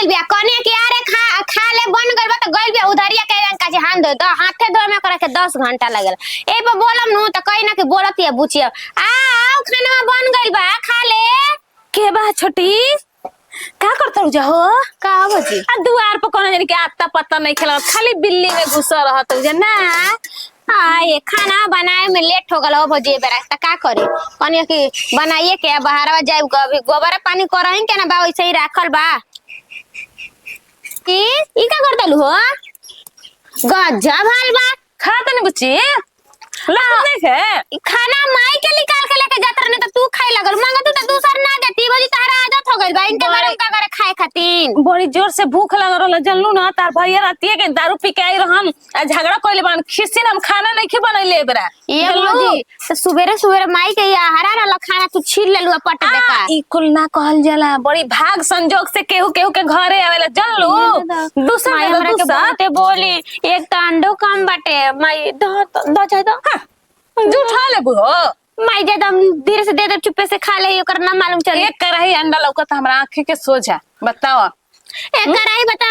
गइल बिया कने के अरे खा खा ले बन गइल बा त गइल बिया उधरिया के रंग का जे हाथ धो हाथे धो में करे के 10 घंटा लगल ए पे बोलम नु त कहीं ना के बोलतिया बुचिया आओ खाना बन गइल बा खा ले के बा छोटी का करत हो जा हो का बजी आ दुआर पर कोनो जन के आता पता नहीं खेला खाली बिल्ली में घुसा रहत हो ना ये खाना बनाए में लेट हो गल हो भजी बेरा त का करे कनिया की बनाइए के बाहरवा जाए गोबर पानी करही के ना बा वैसे ही राखल बा ई का करतलु हो गजब हाल बा खा तने बुच्ची लागत नहीं है खाना माई के निकाल के लेके जात रहने त तू खाए लगल मांगत त दूसर ना देती बजी तारा आदत हो गइल बा इनके गरम का करे खाए खातिर बड़ी जोर से भूख लग रहल जनलू ना तार भैया रातिए के दारू पी के आई रहम आ झगड़ा कइले बन खिसिन हम खाना नहीं खे बनैले बेरा ये बजी त सुबेरे सुबेरे माई के आहारा रहल खाना तू छील लेलु पट देका ई कुल ना कहल जाला बड़ी भाग संजोग से केहू केहू के घरे आवेला जनलू दूसरा माई हमरा के बहुते बोली एक त अंडो कम बाटे माई दो चाहे दो जूठा ले बुहो माई जदम धीरे से दे दे चुप्पे से खा ले ओकर ना मालूम चल एक कराही अंडा लौकत हमरा आंखी के सोझा बताओ एक कराही बता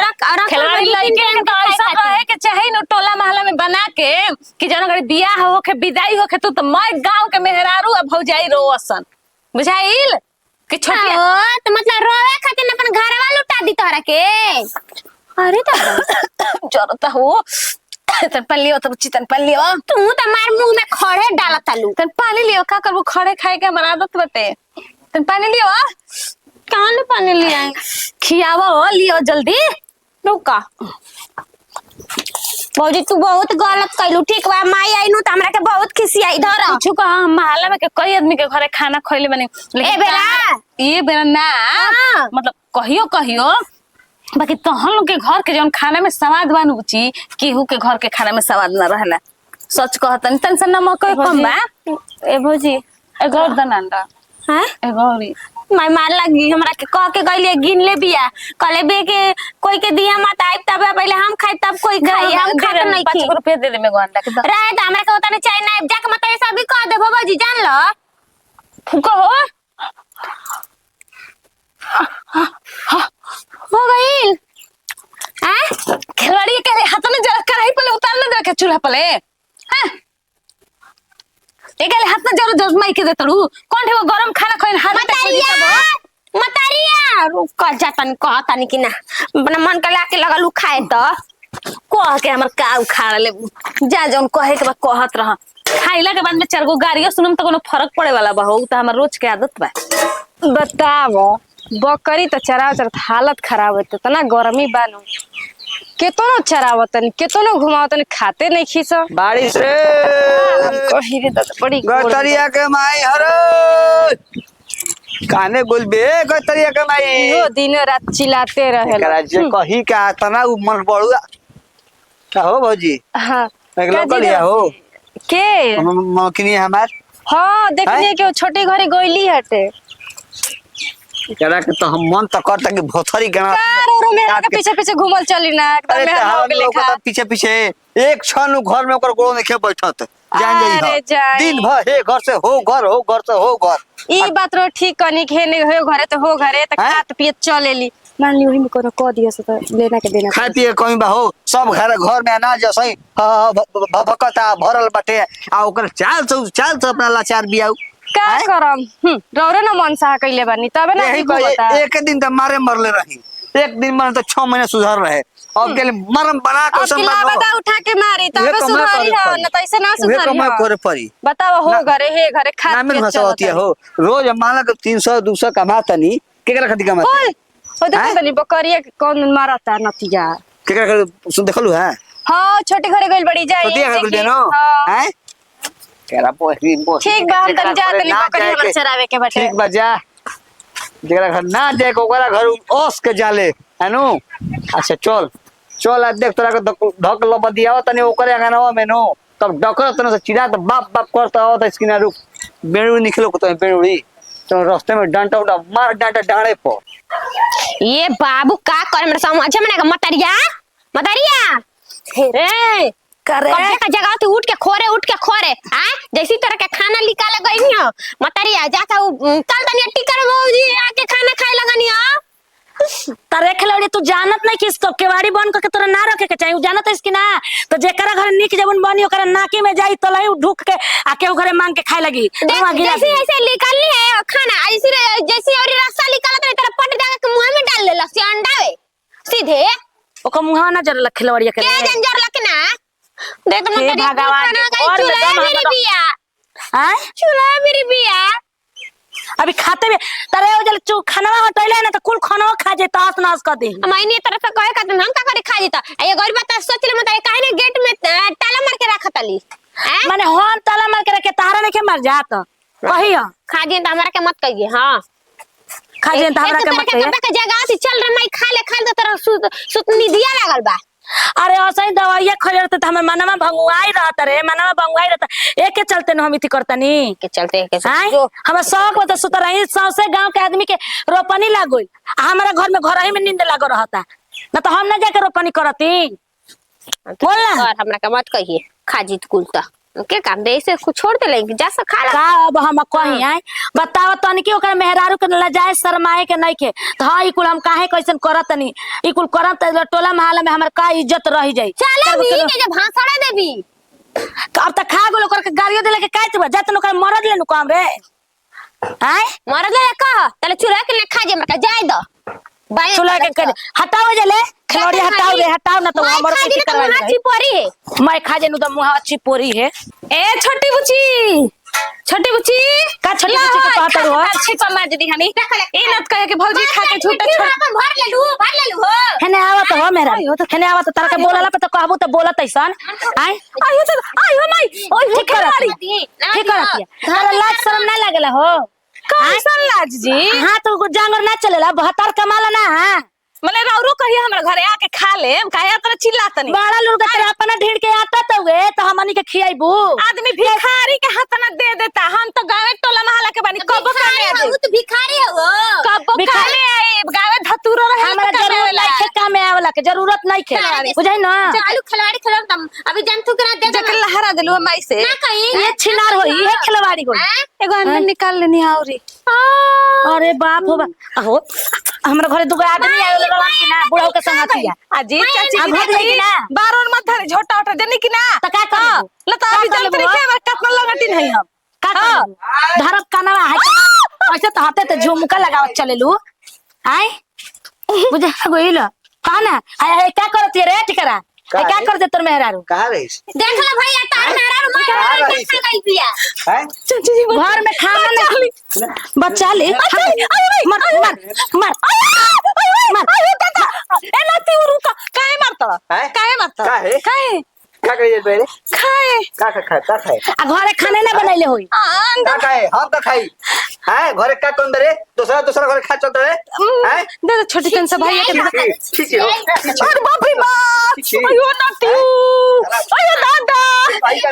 रख खिलाड़ी लइके के तो ऐसा रहे के चाहे न टोला मोहल्ला में बना के कि जन अगर बियाह हो के विदाई हो के तू तो मैं गांव के मेहरारू अब भौजाई रोसन बुझाइल कि छोटिया तो मतलब रोवे खातिर अपन घरवा लुटा दी तोरा के अरे तो जरूरत हो तन पानी लियो तो चितन पानी लियो तू तो मार मुंह में खड़े डालत तालू तन पानी लियो का करबो खड़े खाए के हमारा आदत बटे तन पानी लियो कान पानी लिया खियावा हो लियो जल्दी रुका भौजी तू बहुत गलत कइलू ठीक बा माई आइनु त हमरा के बहुत खिसी आई धर कुछ का हम मोहल्ला में के कई आदमी के घरे खाना खइले बने ए बेरा ये बेरा ना मतलब कहियो कहियो बाकी तोहन लोग के घर के जौन खाना में स्वाद बा नुची केहू के घर के खाना में स्वाद ना रहला सच कहतन तन से नमक कम बा ए भौजी एगो दनांडा हैं एगोरी माई मार लगी हमरा के कह के गइले गिन ले बिया कहले बे के कोई के दिया मत आइब तब पहले हम खाइ तब कोई खाई हम खात नहीं की 5 रुपया दे दे मेगो अंडा के रहे त हमरा के उतने चाय ना जाके मत ऐसा भी कह दे भौजी जान लो फुको हो हो गइल हैं खिलाड़ी के हाथ में जरा कढ़ाई पहले उतार ले दे के चूल्हा पहले हां एगले हाथ में जरा जजमाई के दे तड़ू कौन है वो गरम खाना खोइन हाथ पे खोदी तब मतरिया रुक जातन कहतन कि ना अपना मन के लाके लगलू खाए त कह के हमर का उखाड़ ले जा जौन कहे के बा कहत रह खाइला के बाद में 4 गो गाड़ियों सुनम त कोनो फर्क पड़े वाला बा हो त हमर रोज के आदत बा बताओ बकरी तो चरावत हालत खराब होते तना गर्मी बानू केतनो चरावतन केतनो घुमावतन खाते नहीं खीस बारिश रे कही रे दादा बड़ी गतरिया के माई हरो काने बोलबे गतरिया के माई यो दिन रात चिल्लाते रहे करा जे कही का तना मन बड़ू का हो भौजी हां एक लकड़िया हो के मकनी हमार हां देखने के छोटी घरे गइली हटे करा के तो हम मन तो करता कि भोथरी गाना रो मेरा के पीछे पीछे घुमल चली ना एकदम में हो गेले खा पीछे पीछे एक क्षण घर में ओकर गोड़ में के बैठत जान अरे जाई जाई। दिन भर हे घर से हो घर से हो घर ई बात रो ठीक कनी खेने हो घरे तो हो घरे त खात पियत चलेली मान ली ओही में कोनो क दियो से त लेना के देना खाए पिए कहीं बा हो सब घर में अनाज सही भभकता भरल बाटे आ ओकर चाल से अपना लाचार बियाऊ का करम रौरे न मन सा कइले बानी तबे ना यही बता एक दिन तो मारे मरले रही एक दिन मन तो 6 महीने सुधर रहे अब के मरम बना के अब किला बता उठा के मारी तबे सुधारी ह न त ऐसे ना सुधारी कमाई करे पड़ी बताओ हो घरे हे घरे खात नाम में हंसवती हो रोज माला के 300 200 कमातनी केकरा खातिर कमाता ओ देखो तनी बकरिया कौन मारता नतिया केकरा सुन देखलु है हां छोटी घरे गइल बड़ी जाई छोटी है गुल देनो हैं केरा पोही ठीक बा हम तनी जा तनी बकरी हमर चरावे के बाटे ठीक बा जा जेकरा घर ना जाए ओकरा घर ओस के जाले हैनु अच्छा चल आ देख तोरा के धक लब दिया तने ओकरे गानवा में नो तब डकर तने से चिड़ा त बाप करता हो त स्किना रुक बेणु निकलो को तो बेणुड़ी तो रास्ते में डांटा उड़ा मार डांटा डाणे पो ये बाबू का करे मेरे समझ में ना मतरिया रे करे का जगह तू उठ के खोरे आ जैसी तरह के खाना निकाले गई हो मतरिया जाता चल तनी टिकर भौजी आके खाना खाए लगनी हो तारे खिलौड़ी तू जानत नहीं कि इसको केवाड़ी बन करके तोरा ना रखे के चाहिए जानत है इसकी ना तो जेकरा घर निक जबन बनी ओकरा नाकी में जाई तो लई ढुक के आके घरे मांग के खाए लगी जैसे ऐसे निकालनी है खाना ऐसे जैसे और रास्ता निकालत रहे तेरा पट जाके मुंह में डाल ले लसी अंडा वे सीधे ओका मुंह ना जर खिलौड़िया के क्या जंजर लखना देख तो हे मत भगवान, और चूल्हा लगा मेरी हम- बिया हैं चूल्हा मेरी बिया अभी खाते में तारे ओ जल चू खाना हटैले ना तो कुल खाना खा जे तास नास कर दे मैंने तरफ से कहे का हम का करे खा जीता ये गरीब बता सोच ले मत काहे ने गेट में ताला मार के रखा तली हैं माने हम ताला मार के रखे तारा नहीं के मर जात कहियो खा जी तो हमरा के मत कहिए हां खा जे तारा के मत कहिए के जगह से चल रे मैं खा ले तो तेरा सुतनी दिया लागल बा अरे ऐसे दवाइया खइले त हमर मनवा भंगुआई रहत रे मनवा भंगुआई रहत एके चलते न हम इति करतनी के चलते के जो हम शौक में तो सुत रही सौसे गांव के आदमी के रोपनी लागोई हमारा घर में घर ही में नींद लागो रहता न तो हम ना जाके रोपनी करती बोल ना और हमरा के मत कहिए खा जी कुलता के काम दे ऐसे कुछ छोड़ दे लेंगे जा खा का अब हम कहीं आए बताव तन की ओकर मेहरारू के लजाए शर्माए के नहीं के तो हां ई कुल हम काहे कैसन करतनी ई कुल करत त टोला महल में हमर का इज्जत रह जाई चल भी के जब भाषण देबी अब तक खा गेल ओकर के गाड़ियो देले के काट बा जतन ओकर मरद लेनु काम रे आय मरद ले कह चल चुरा के ले खा जे मका जाय दो चुला के कर हटाओ जले खिलौड़ी हटाओ रे हटाओ ना तो हमर खा जी तो वहां चिपोरी है मैं खा जेनु तो मुंह अच्छी पोरी है ए छोटी बुची का छोटी बुच्ची के कहत हो अच्छी पमा दीदी हनी ई नत कहे कि भौजी खा के झूठे छोड़ अपन भर ले लू हो हेने आवत हो मेरा हेने आवत तारा के बोलला पे तो कहबू तो बोलत ऐसन आय आयो नहीं ओए ठीक करत तारा लाज शर्म ना लागला हो कैसन लाज जी हां तो जांगर ना चलेला 72 कमाला ना मने रौरो कहिए हमरा घरे आके खा ले काहे इतना चिल्लातनी बड़ा लुरगा तेरा अपना ढीड़ के आता तो वे तो हमनी के खियाइबू आदमी भिखारी के हाथ ना दे देता हम तो गावे टोला महला के बानी कब खाने भिखारी हो तो भिखारी हो कब भिखारी- खाने आए गावे धतूरो रहे हमरा जरूरत नहीं खे काम में आवेला के जरूरत नहीं खे बुझाई ना चालू खिलाड़ी खिलाड़ तुम अभी जन तू करा दे जकर लहरा देलु माई से ना कहीं ये छिनार होई ये खिलवाड़ी होई एगो अंदर निकाल लेनी आउरी अरे बाप हो हो हमरा घरे दुगो आदमी आयो लगन कि ना बुढ़ाऊ के संगतिया अजी चाची आ घर जाई कि ना बारोन मत धरे झोटा उठा देनी कि ना त का करबू लता अभी का जंतरी करबू? के हमर कतना लगटी नहीं हम का करबू धरत कानवा है ऐसे तो हाथे ते झुमका लगावत चलेलू आय बुझा गोइल का ना आय क्या करत रे टिकरा का क्या रे? कर दे तोर मेहरारू कहाँ रहीस देख ले भैया तार मेरा रुमाल खा गई पिया हैं चाची जी घर में खाना नहीं बच्चा ले मर मर मर ए नाती रुका काहे मारतला हैं? काहे मारतला काहे? काहे क्या करिए पहले खाए का खाए आ घरे खाने ना बनैले होई का खाए हम का खाई हैं घरे का कौन बरे दूसरा घरे खा चलते रे हैं दे दे छोटी कन से भाई के छी हो अरे बाप रे बाप छी। अयो नाती अयो दादा भाई का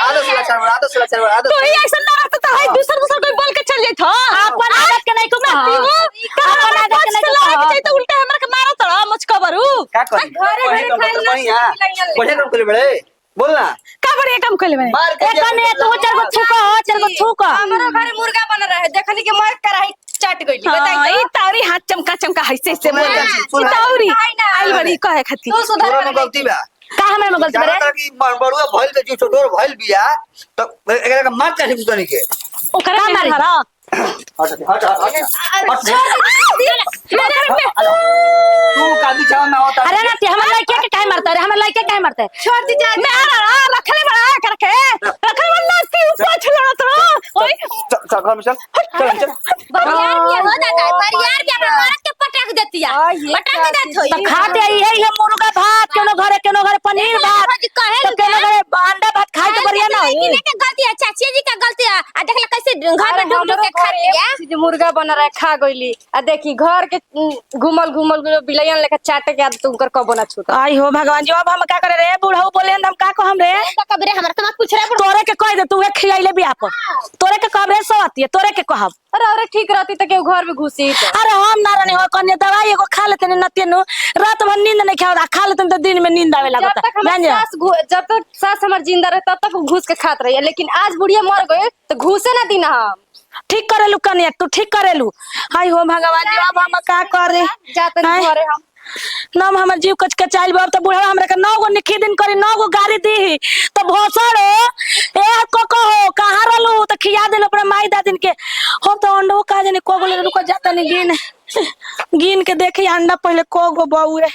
आदो सुला चल तो ही ऐसा ना रहता था दूसर कोई बोल के चल जाई था अपन आदत के नहीं को अपन आदत के नहीं तो तो उल्टा हमरा के मारा तड़ा मुझको बरू का कर घरे खाई बढ़िया काम करे बड़े बोल ना का बढ़िया काम कइले बने मार के एक ने तू चार गो थूक हमारो घरे मुर्गा बन रहे देखनी कि मैं कराही चाट गइली हां ई तारी हाथ चमका ऐसे से बोल सुन, तारी आई ना। आई बड़ी कहे खाती तू सुधार तोरा में गलती बा का हमरे में गलती ज्यादा बरे की बड़ुआ भइल के जो छोटोर भइल बिया तो एकरा के मार काटी सुतनी के ओकरा का में मारी? हरा हट तू कादी चाव ना होता अरे ना हमर लड़के के काहे मारता रे हमर लड़के काहे मारता है छोड़ दी जा मैं रखले बड़ा करके रखले वाला ती ऊपर छलड़ा तो ओए चल घर में चल बरियार के हो दादा बरियार के मार के पटक देतिया पटक देत होई तो खाते आई है ये मुर्गा भात केनो घरे पनीर भात तो केनो घरे अंडा भात खाए तो बढ़िया ना होई के गलती है चाची जी का गलती है आ देख ले कैसे घर में डुब के खा लिया मुर्गा बन रहा खा गइली आ देखी घर के घुमल बिलैयन लेके चाटे के आदत उनकर कबो ना छूटा आई हो भगवान जी अब हम का करे रे बुढ़ऊ बोले हम का कहम रे कबरे हमरा तो मत पूछ रहा तोरे के कह दे तू खियाइले बिया पर तोरे के कहब रे सवती तोरे के कहब अरे ठीक रहती तो केहू घर में घुसी तो अरे हम ना रहने हो कन्या दवाई एगो खा लेते न तेनु रात भर नींद नहीं खाओ खा लेते तो दिन में नींद आवे लगता जब तक सास हमार जिंदा रहे तब तक घुस के खात रही लेकिन आज बुढ़िया मर गए तो घुसे ना दीना हम ठीक करेलू कनिया तू ठीक करेलू। हाय हो भगवान जी अब हम का करे जातन आय। घरे हम नम हमर जीव कच के चाइल बाब त बुढ़ा हमरा के 9 गो निखी दिन करी 9 गो गाड़ी दी त भोसड़ो ए कोको हो कहां रहलू त खिया देल अपने माई दादिन के। हम तो अंडो का जाने को गो रुको जाता नहीं गिन गिन के देखी अंडा पहले को गो बउए।